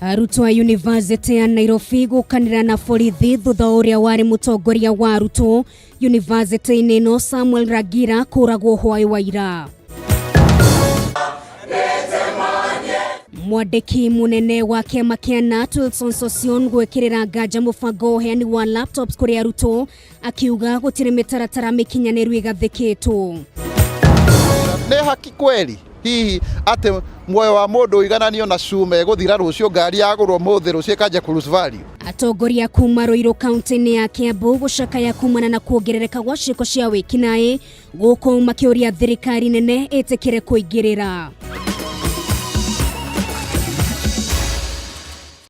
Arutwo a University ya Nairobi gukanira na borithi thutha uria wari mutongoria wa arutwo University ino Samuel Ragira kuragwo hwai wa ira. Mwandiki munene wa kiama kia NAT Wilson Sosion gwikirira nganja mubango uheani wa laptops kuri arutwo akiuga gutire mitaratara mikinyaniru igathikitwo. Ni haki kweli hihi ate moyo wa mundu igananio na cume guthira rucio ngari yagurwo muthi rucio kaja ku lose value. Atongoria kuma Ruiru county ya Kiambu gucakaya kumana na kuongerereka gwa ciiko cia wikinae guku makiuria thirikari nene itikire kuingirira.